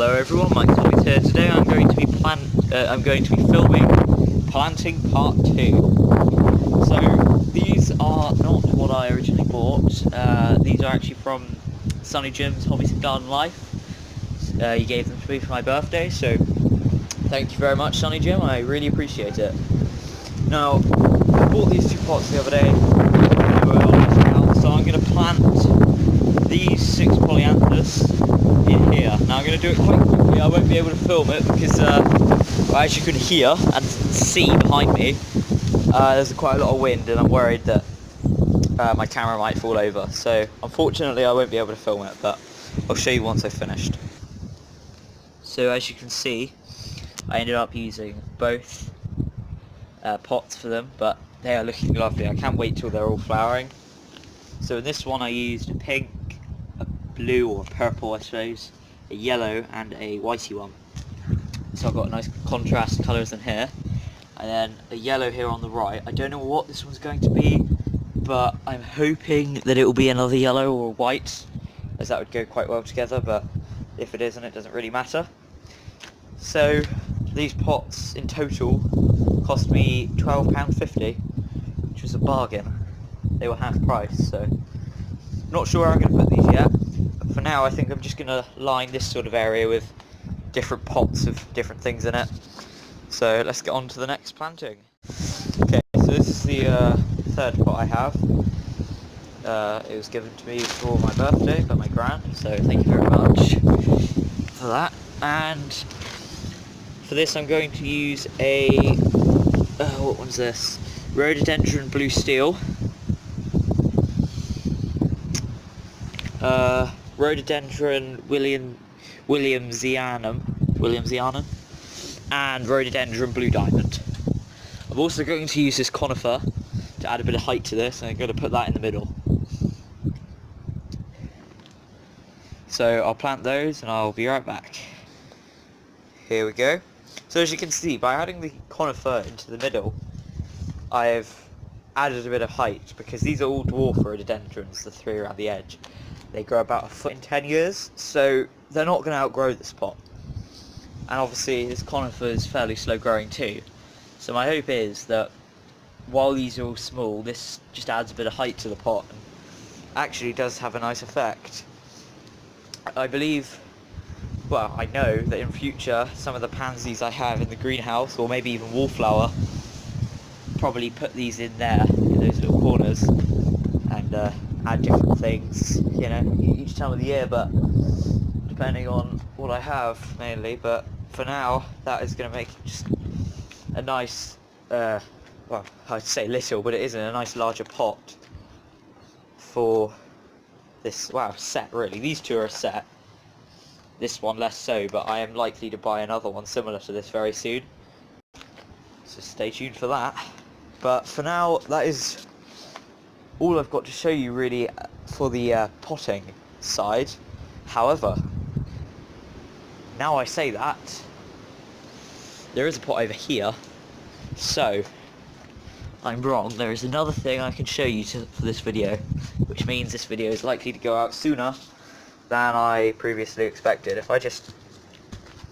Hello everyone, Mike Toys here. Today I'm going to be filming Planting Part 2. So these are not what I originally bought. These are actually from Sonny Jim's Hobbies and Garden Life. He gave them to me for my birthday, so thank you very much, Sonny Jim. I really appreciate it. Now, I bought these two pots the other day. They were on discount, so I'm going to plant these 6 polyanthus in here. Now I'm going to do it quite quickly. I won't be able to film it because, as you can hear and see behind me, there's quite a lot of wind and I'm worried that my camera might fall over. So unfortunately I won't be able to film it, but I'll show you once I've finished. So as you can see, I ended up using both pots for them, but they are looking lovely. I can't wait till they're all flowering. So in this one I used a pink, a blue or a purple I suppose, a yellow and a whitey one. So I've got nice contrast colours in here, and then a yellow here on the right. I don't know what this one's going to be, but I'm hoping that it will be another yellow or white, as that would go quite well together, but if it isn't, it doesn't really matter. So these pots in total cost me £12.50, which was a bargain. They were half price, so not sure where I'm going to put these yet. But for now I think I'm just going to line this sort of area with different pots of different things in it. So let's get on to the next planting. Okay, so this is the third pot I have. It was given to me for my birthday by my gran, so thank you very much for that. And for this I'm going to use a, what one's this? Rhododendron Blue Steel. Rhododendron Williamsianum, and Rhododendron Blue Diamond. I'm also going to use this conifer to add a bit of height to this, and I'm going to put that in the middle. So I'll plant those and I'll be right back. Here we go. So as you can see, by adding the conifer into the middle, I've added a bit of height, because these are all dwarf rhododendrons, the 3 around the edge. They grow about a foot in 10 years, so they're not going to outgrow this pot. And obviously this conifer is fairly slow growing too. So my hope is that while these are all small, this just adds a bit of height to the pot and actually does have a nice effect. I believe, well, I know that in future some of the pansies I have in the greenhouse, or maybe even wallflower, probably put these in there, in those little corners, and add different things, you know, each time of the year, but depending on what I have mainly. But for now, that is going to make just a nice, well, I'd say little, but it isn't, a nice larger pot for this, wow, set really. These two are a set, this one less so, but I am likely to buy another one similar to this very soon, so stay tuned for that. But for now, that is all I've got to show you really for the potting side. However, now I say that, there is a pot over here, so I'm wrong. There is another thing I can show you for this video, which means this video is likely to go out sooner than I previously expected. If I just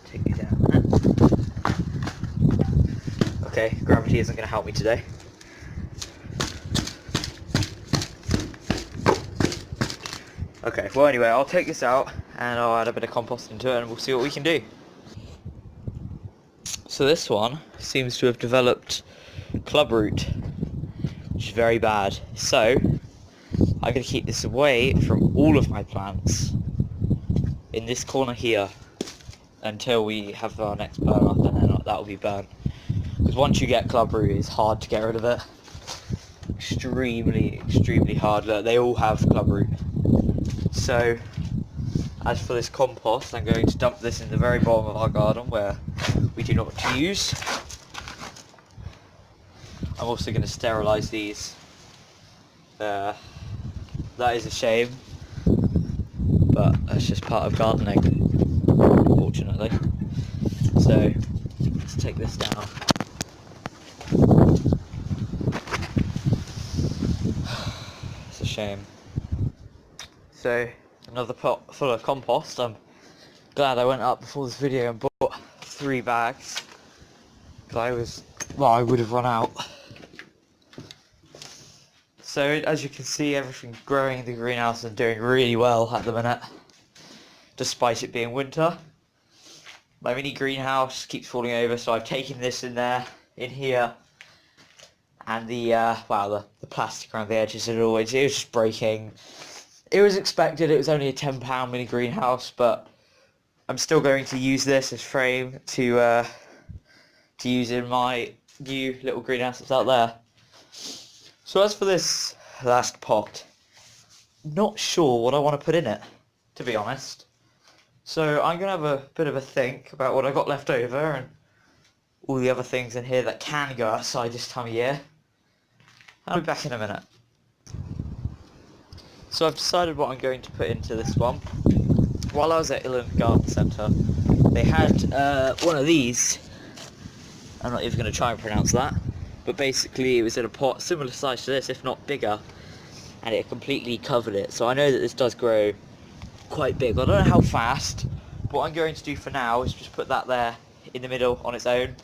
take you down there. Okay, gravity isn't going to help me today. Okay, well anyway, I'll take this out and I'll add a bit of compost into it and we'll see what we can do. So this one seems to have developed clubroot, which is very bad. So I'm going to keep this away from all of my plants in this corner here until we have our next burn up, and then that will be burnt. Because once you get clubroot, it's hard to get rid of it. Extremely, extremely hard. Look, they all have clubroot. So, as for this compost, I'm going to dump this in the very bottom of our garden where we do not use. I'm also going to sterilise these. That is a shame, but that's just part of gardening, unfortunately. So, let's take this down. It's a shame. So another pot full of compost. I'm glad I went up before this video and bought 3 bags. Because I would have run out. So as you can see, everything's growing in the greenhouse and doing really well at the minute, despite it being winter. My mini greenhouse keeps falling over, so I've taken this in here, and the plastic around the edges it was just breaking. It was expected. It was only a £10 mini greenhouse, but I'm still going to use this as frame to use in my new little greenhouse that's out there. So as for this last pot, not sure what I want to put in it, to be honest. So I'm going to have a bit of a think about what I got left over and all the other things in here that can go outside this time of year. I'll be back in a minute. So I've decided what I'm going to put into this one. While I was at Illand Garden Centre, they had one of these. I'm not even going to try and pronounce that. But basically it was in a pot similar size to this, if not bigger, and it completely covered it. So I know that this does grow quite big. I don't know how fast, but what I'm going to do for now is just put that there in the middle on its own,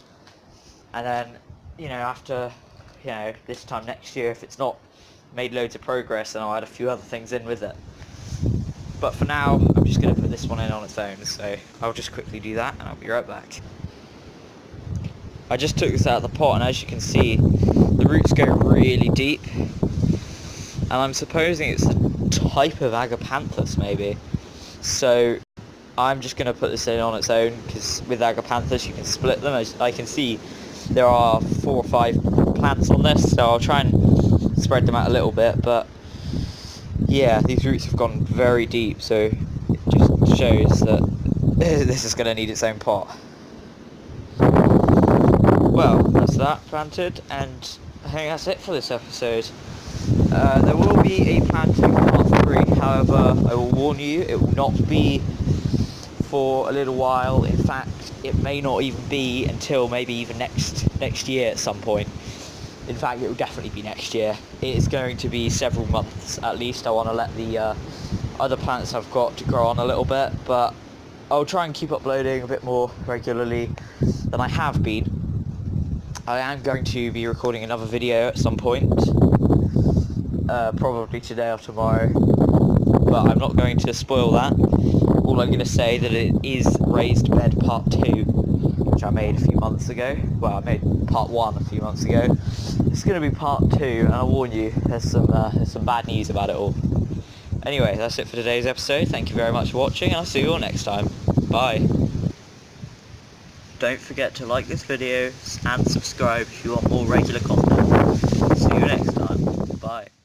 and then, you know, after, you know, this time next year, if it's not made loads of progress, then I'll add a few other things in with it. But for now, I'm just going to put this one in on its own, so I'll just quickly do that and I'll be right back. I just took this out of the pot, and as you can see, the roots go really deep, and I'm supposing it's a type of Agapanthus maybe. So I'm just going to put this in on its own, because with Agapanthus you can split them. As I can see, there are 4 or 5 plants on this, so I'll try and spread them out a little bit. But yeah, these roots have gone very deep, so it just shows that this is going to need its own pot. Well, that's that planted, and I think that's it for this episode. There will be a planting part 3, however, I will warn you, it will not be for a little while. In fact, it may not even be until maybe even next year at some point. In fact, it will definitely be next year. It is going to be several months at least. I want to let the other plants I've got to grow on a little bit, but I'll try and keep uploading a bit more regularly than I have been. I am going to be recording another video at some point, probably today or tomorrow, but I'm not going to spoil that. All I'm going to say that it is Raised Bed Part 2, which I made a few months ago. Well, I made Part 1 a few months ago. It's going to be Part 2, and I'll warn you, there's some bad news about it all. Anyway, that's it for today's episode. Thank you very much for watching, and I'll see you all next time. Bye. Don't forget to like this video and subscribe if you want more regular content. See you next time. Bye.